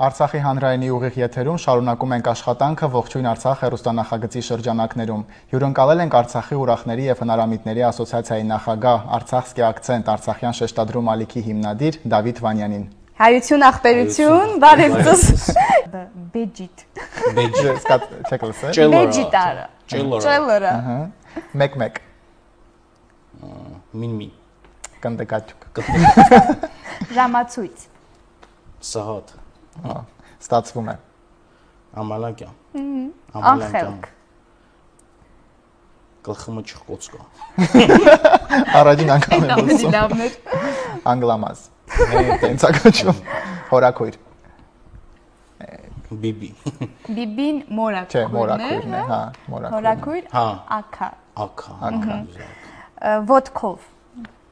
Արցախի հանրայինի ուղիղ եթերում շարունակում ենք աշխատանքը ողջույն Արցախ հեռուստանախագծի շրջանակներում։ Հյուրընկալել ենք Արցախի ուրախների եւ հնարամիտների ասոցիացիայի նախագահ Արցախսկի акցենտ Արցախյան շեշտադրում ալիքի հիմնադիր Դավիթ Վանյանին։ Հայություն ախպերություն, բարև ձեզ։ Բեջիտ։ Բեջիտ, չեք լսել։ Բեջիտարը։ Ճելլերը։ Մեկ-մեկ։ Մին-մին։ Կնդկաճուկ։ Ժամացույց։ Սահատ։ Ստացվում է։ Ամալակյան։ Անխելք։ Գլխումը չխկոցկա։ Առաջին անգամ եմ լսում։ Անգլամազ։ Տենցակոչում։ Հորակույր։ Բիբի։ Բիբին մորակույրն է։ Չէ, մորակույրն է, հա, մորակույր։ Հորակույր, Հա։ ակա։ Ակա։ Ոտքով։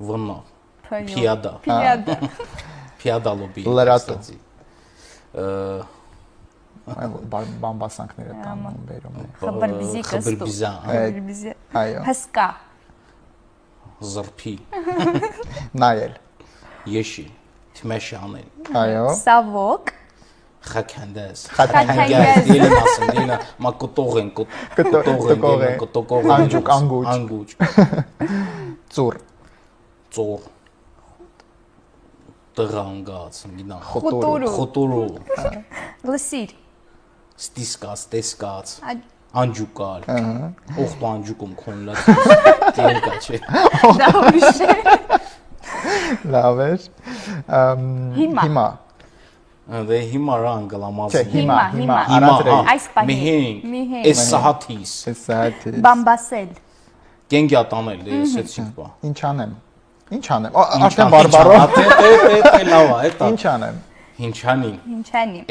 Վնա։ Փիադա։ Փիադալոբի։ Լրատու։ Բամբասանքները տանում բերում է։ Խբրբիզի։ Այո։ Հսկա։ Զրփի։ Նայել։ Եշի։ Թմեշանել։ Այո։ Սավոկ։ Խաքանդես։ Խաքանդես։ Դիլը մասն, դիլը մակոտողեն, կոտողեն, Անջուկ, անգուճ։ անգուճ։ Ծուր։ Ծոր։ Տղանգած, գինա։ Խոտորու։ Խոտորու։ Լսիր։ Ստիսկած, տեսկած։ Անջուկալ։ Օխտո անջուկում քոնլած։ Տերկա չէ։ Դա ուրիշ է։ Լավ է։ Հիմա։ Դե հիմա անգլամազ։ Չէ, հիմա։ Այս պահի։ Միհին։ Էս սահաթիս։ Բամբասել։ Գենգյա տանել, դե ես էս ինչ բա։ Ինչ անեմ։ Արդեն բարբարո։ Լավ է, էտա։ Ինչ անեմ։ Ինչանի։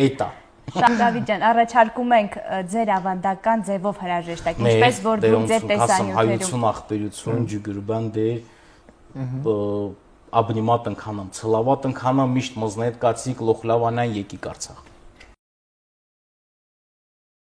Էտա։ Շանգավիթ ջան, առաջարկում ենք ձեր ավանդական ձևով հրաժեշտակ, ինչպես որ դուք ձեր տեսանյութերում։ Հայություն ախպերություն, ջգրբան դե обнимат ընկանամ, ցլավատ ընկանամ միշտ մզնետ կացիկ լոխլավանան եկի Արցախ։